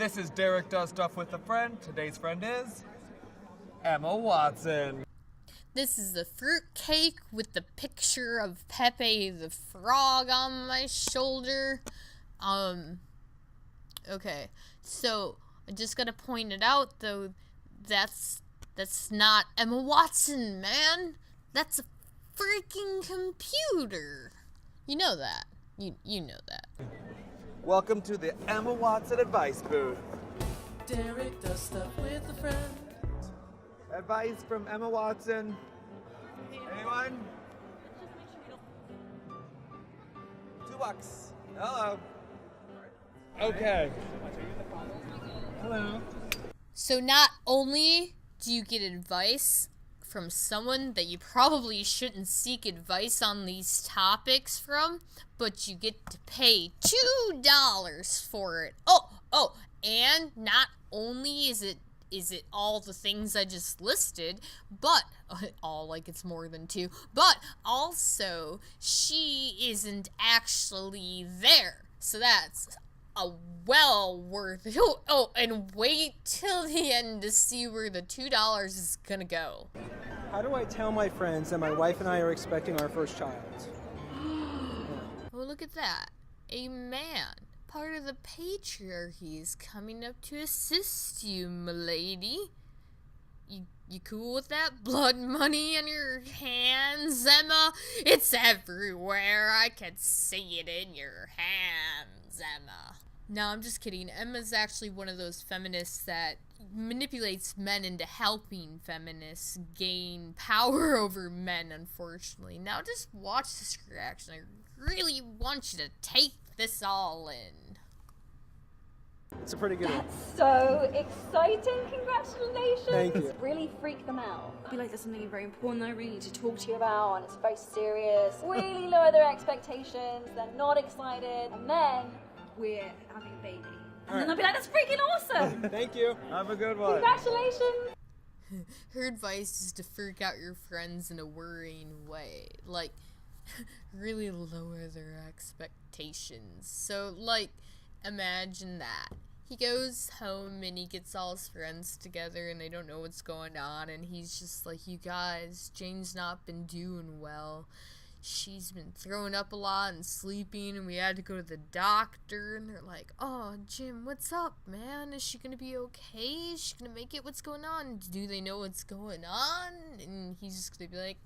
This is Derek Does Stuff with a Friend. Today's friend is Emma Watson. This is the fruitcake with the picture of Pepe the Frog on my shoulder. Okay, so I just gotta point it out though, that's not Emma Watson, man. That's a freaking computer. You know that. You know that. Welcome to the Emma Watson Advice Booth. Derek Does Stuff with a Friend. Advice from Emma Watson. Anyone? $2. Hello. Okay. Hello. So not only do you get advice from someone that you probably shouldn't seek advice on these topics from, but you get to pay $2 for it. Oh, and not only is it all the things I just listed, but all like it's more than two, but also she isn't actually there. So that's a well worth it. Oh, and wait till the end to see where the $2 is gonna go. How do I tell my friends that my wife and I are expecting our first child? Oh, look at that. A man, part of the patriarchy, is coming up to assist you, milady. You cool with that? Blood money on your hands, Emma? It's everywhere. I can see it in your hands, Emma. No, I'm just kidding. Emma's actually one of those feminists that manipulates men into helping feminists gain power over men, unfortunately. Now just watch this reaction. I really want you to take this all in. It's a pretty good one. That's so exciting. Congratulations. Thank you. Really freak them out. I feel like there's something very important that I really need to talk to you about, and it's very serious. Really lower their expectations. They're not excited. And then we're having a baby. And then I'll be like, that's freaking awesome. Thank you. Have a good one. Congratulations. Her advice is to freak out your friends in a worrying way. Like, really lower their expectations. So, like, imagine that. He goes home and he gets all his friends together and they don't know what's going on, and he's just like, you guys, Jane's not been doing well. She's been throwing up a lot and sleeping, and we had to go to the doctor. And they're like, oh, Jim, what's up, man? Is she gonna be okay? Is she gonna make it? What's going on? Do they know what's going on? And he's just gonna be like,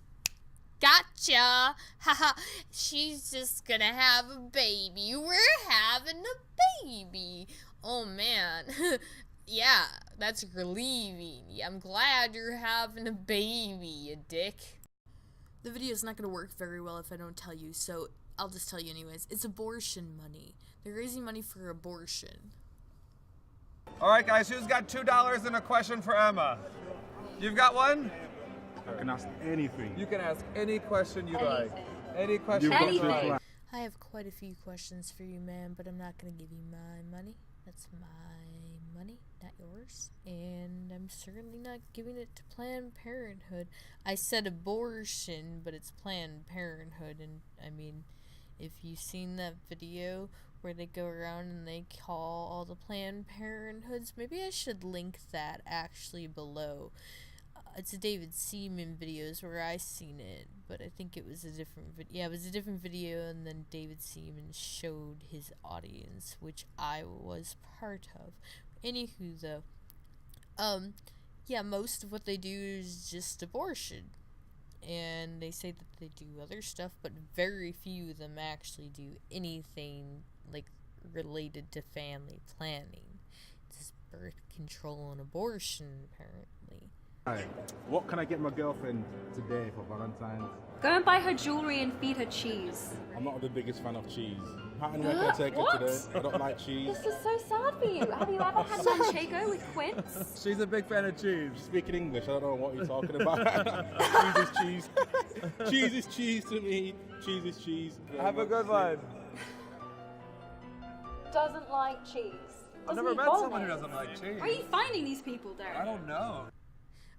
gotcha. Haha. She's just gonna have a baby. We're having a baby. Oh, man. Yeah, that's relieving. I'm glad you're having a baby, you dick. The video's not going to work very well if I don't tell you, so I'll just tell you anyways. It's abortion money. They're raising money for abortion. All right, guys, who's got $2 and a question for Emma? You've got one? I can ask anything. You can ask any question you like. Anything. Any question You've got you to like. reply. I have quite a few questions for you, ma'am, but I'm not going to give you my money. That's my money, not yours. And I'm certainly not giving it to Planned Parenthood. I said abortion, but it's Planned Parenthood. And, I mean, if you've seen that video where they go around and they call all the Planned Parenthoods, maybe I should link that actually below. It's a David Seaman videos where I seen it, but I think it was a different video. Yeah, it was a different video, and then David Seaman showed his audience, which I was part of. Anywho, though, yeah, most of what they do is just abortion, and they say that they do other stuff, but very few of them actually do anything like related to family planning. It's just birth control and abortion, apparently. Hi. What can I get my girlfriend today for Valentine's? Go and buy her jewelry and feed her cheese. I'm not the biggest fan of cheese. Pattern where can I take What? her today? I don't like cheese. This is so sad for you. Have you ever had manchego with quince? She's a big fan of cheese. Speaking English, I don't know what you're talking about. Cheese is cheese. Cheese is cheese to me. Cheese is cheese. Have a good one. Doesn't like cheese. I've Doesn't never eat met someone who bolognese. doesn't like cheese. Where are you finding these people, Derek? I don't know.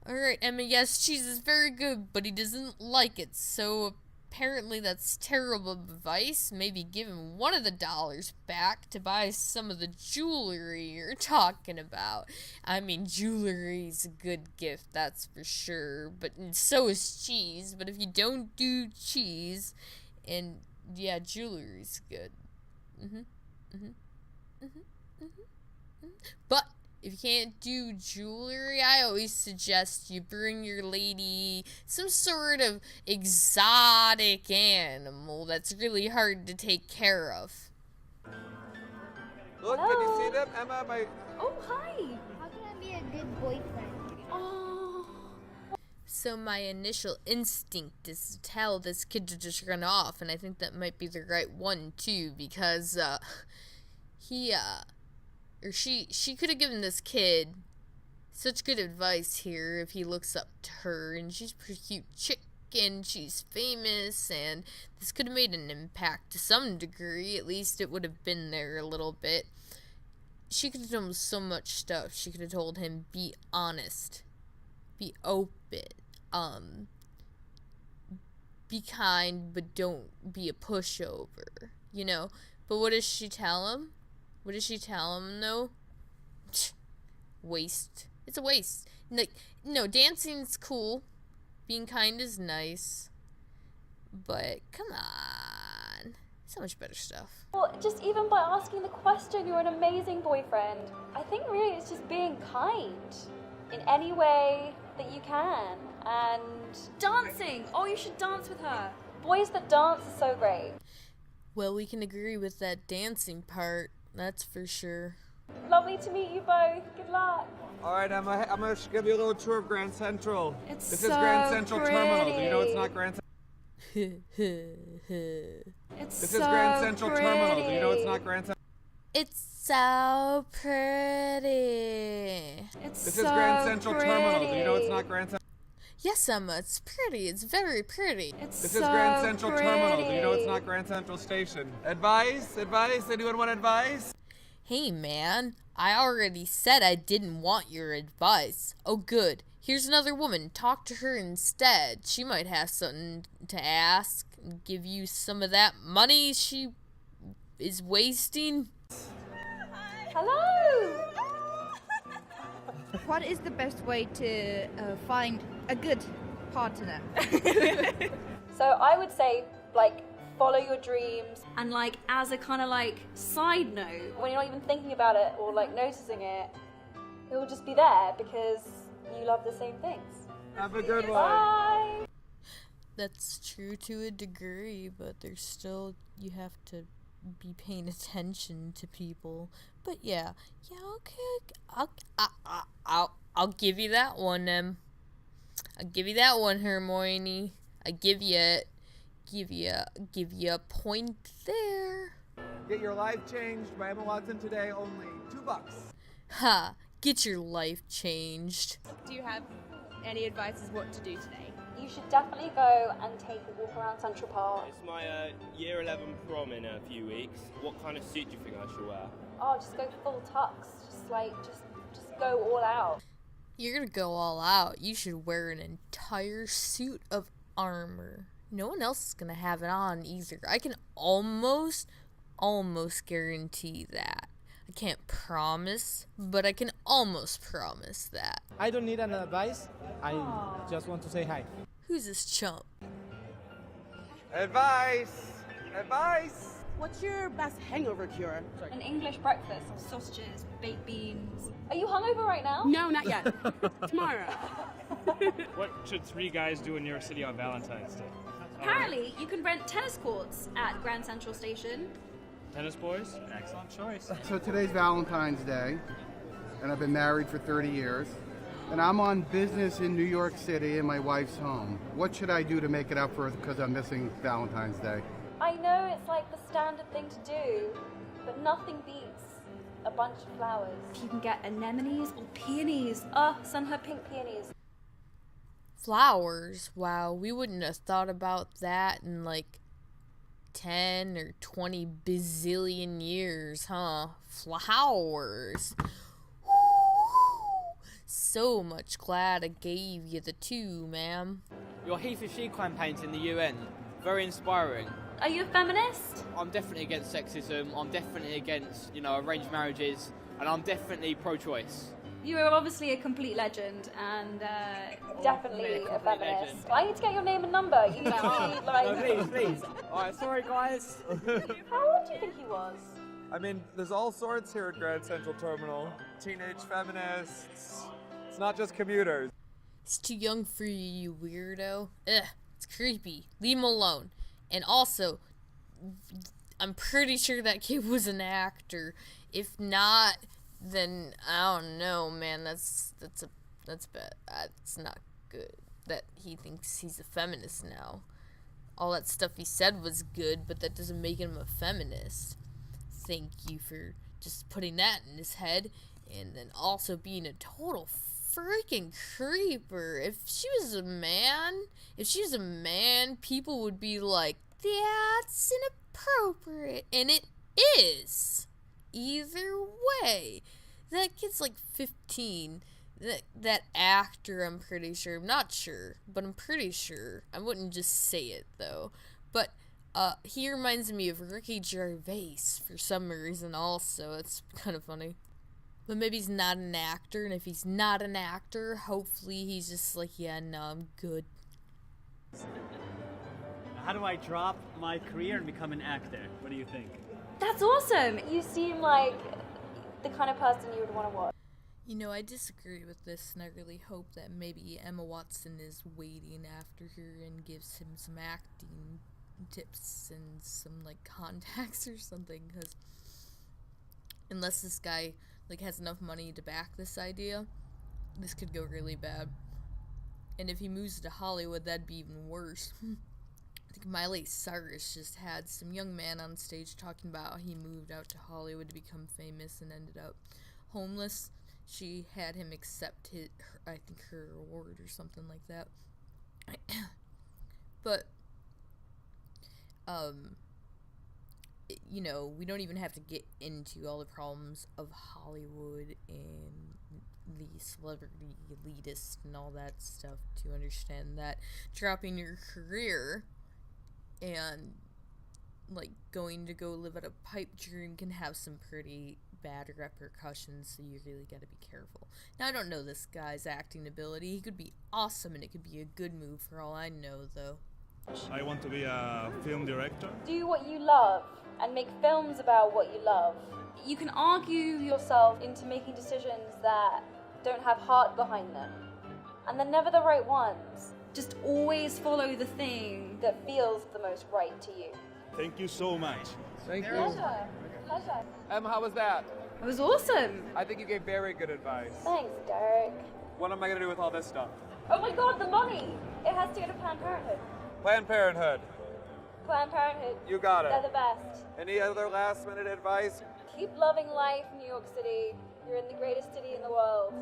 Alright, Emma, yes, cheese is very good, but he doesn't like it, so apparently that's terrible advice. Maybe give him one of the dollars back to buy some of the jewelry you're talking about. I mean, jewelry's a good gift, that's for sure. But so is cheese. But if you don't do cheese, and yeah, jewelry's good. But if you can't do jewelry, I always suggest you bring your lady some sort of exotic animal that's really hard to take care of. Look, can you see them, Emma? Oh, hi. How can I be a good boyfriend? Oh. So my initial instinct is to tell this kid to just run off, and I think that might be the right one too, because she could have given this kid such good advice here if he looks up to her, and she's a pretty cute chick, and she's famous, and this could have made an impact to some degree. At least it would have been there a little bit. She could have done so much stuff. She could have told him, be honest, be open, be kind, but don't be a pushover, you know? But what does she tell him? What does she tell him, though? Waste. It's a waste. Like, no, dancing's cool. Being kind is nice. But, come on. So much better stuff. Well, just even by asking the question, you're an amazing boyfriend. I think really it's just being kind in any way that you can. And dancing. Oh, you should dance with her. Boys that dance are so great. Well, we can agree with that dancing part. That's for sure. Lovely to meet you both. Good luck. All right, Emma, I'm going to give you a little tour of Grand Central. It's This so is Grand Central Terminal. Do you know it's pretty. not Grand Central? It's This so is Grand Central pretty. Terminal. Do you know it's not Grand Central? It's so pretty. It's This so is Grand Central pretty. Terminal. Do you know it's not Grand Central? Yes, Emma, it's pretty. It's very pretty. It's This so is Grand Central pretty. Terminal. Do you know it's not Grand Central Station? Advice? Advice? Anyone want advice? Hey, man, I already said I didn't want your advice. Oh, good. Here's another woman. Talk to her instead. She might have something to ask. Give you some of that money she is wasting. Hello. What is the best way to find a good partner? So I would say, like, follow your dreams. And, like, as a kind of, like, side note, when you're not even thinking about it or, like, noticing it, it will just be there because you love the same things. Have a good one. Bye. That's true to a degree, but there's still, you have to be paying attention to people. But yeah, okay, I'll give you that one, I'll give you that one, Hermione. I give you a point there. Get your life changed by Emma Watson today, only $2. Ha! Get your life changed. Do you have any advice as what to do today? You should definitely go and take a walk around Central Park. It's my year 11 prom in a few weeks. What kind of suit do you think I should wear? Oh, just go full tux. Just go all out. You're gonna go all out. You should wear an entire suit of armor. No one else is gonna have it on either. I can almost guarantee that. I can't promise, but I can almost promise that. I don't need an advice. I just want to say hi. Who's this chump? Advice! Advice! What's your best hangover cure? An English breakfast, sausages, baked beans. Are you hungover right now? No, not yet. Tomorrow. What should 3 guys do in New York City on Valentine's Day? Apparently, you can rent tennis courts at Grand Central Station. Tennis boys? Excellent choice. So today's Valentine's Day, and I've been married for 30 years, and I'm on business in New York City in my wife's home. What should I do to make it up for it because I'm missing Valentine's Day? I know it's like the standard thing to do, but nothing beats a bunch of flowers. You can get anemones or peonies. Send her pink peonies. Flowers? Wow, we wouldn't have thought about that in like 10 or 20 bazillion years, huh? Flowers. So much glad I gave you the 2, ma'am. Your He for She campaign's in the UN. very inspiring. Are you a feminist? I'm definitely against sexism. I'm definitely against, arranged marriages, and I'm definitely pro-choice. You are obviously a complete legend and definitely a feminist. Legend. I need to get your name and number. You need to be like. No, please. Alright, sorry guys. How old do you think he was? I mean, there's all sorts here at Grand Central Terminal. Teenage feminists. It's not just commuters. He's too young for you, you weirdo. Ugh, it's creepy. Leave him alone. And also, I'm pretty sure that kid was an actor. If not, then I don't know, man. That's bad. That's not good. That he thinks he's a feminist now. All that stuff he said was good, but that doesn't make him a feminist. Thank you for just putting that in his head, and then also being a total freaking creeper. If she was a man, people would be like, that's inappropriate, and it is. Either way, that kid's like 15. That actor, I'm pretty sure. I'm not sure, but I'm pretty sure. I wouldn't just say it though. But he reminds me of Ricky Gervais for some reason. Also, it's kind of funny. But maybe he's not an actor, and if he's not an actor, hopefully he's just like, yeah, no, I'm good. How do I drop my career and become an actor? What do you think? That's awesome. You seem like the kind of person you would want to watch. You know, I disagree with this, and I really hope that maybe Emma Watson is waiting after her and gives him some acting tips and some, like, contacts or something, because unless this guy, like, has enough money to back this idea, this could go really bad. And if he moves to Hollywood, that'd be even worse. I think Miley Cyrus just had some young man on stage talking about how he moved out to Hollywood to become famous and ended up homeless. She had him accept her award or something like that. But, you know, we don't even have to get into all the problems of Hollywood and the celebrity elitist and all that stuff to understand that dropping your career and, like, going to go live at a pipe dream can have some pretty bad repercussions, so you really gotta be careful. Now, I don't know this guy's acting ability. He could be awesome, and it could be a good move for all I know, though. I want to be a film director. Do what you love and make films about what you love. You can argue yourself into making decisions that don't have heart behind them, and they're never the right ones. Just always follow the thing that feels the most right to you. Thank you so much. Thank you. Pleasure. Pleasure. Emma, how was that? It was awesome. I think you gave very good advice. Thanks, Derek. What am I going to do with all this stuff? Oh my god, the money! It has to go to Planned Parenthood. Planned Parenthood. Planned Parenthood. You got it. They're the best. Any other last minute advice? Keep loving life, New York City. You're in the greatest city in the world.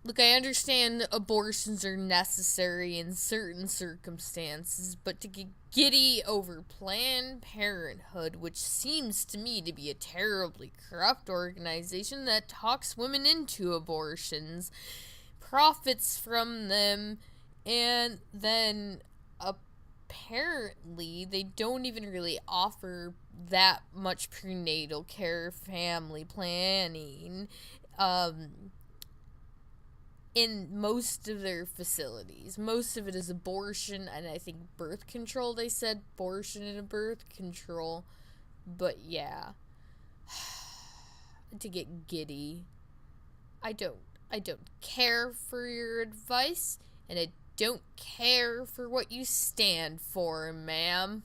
Look, I understand abortions are necessary in certain circumstances, but to get giddy over Planned Parenthood, which seems to me to be a terribly corrupt organization that talks women into abortions, profits from them, and then apparently they don't even really offer that much prenatal care, family planning, in most of their facilities. Most of it is abortion, and I think birth control, they said. Abortion and birth control. But yeah. To get giddy. I don't care for your advice, and I don't care for what you stand for, ma'am.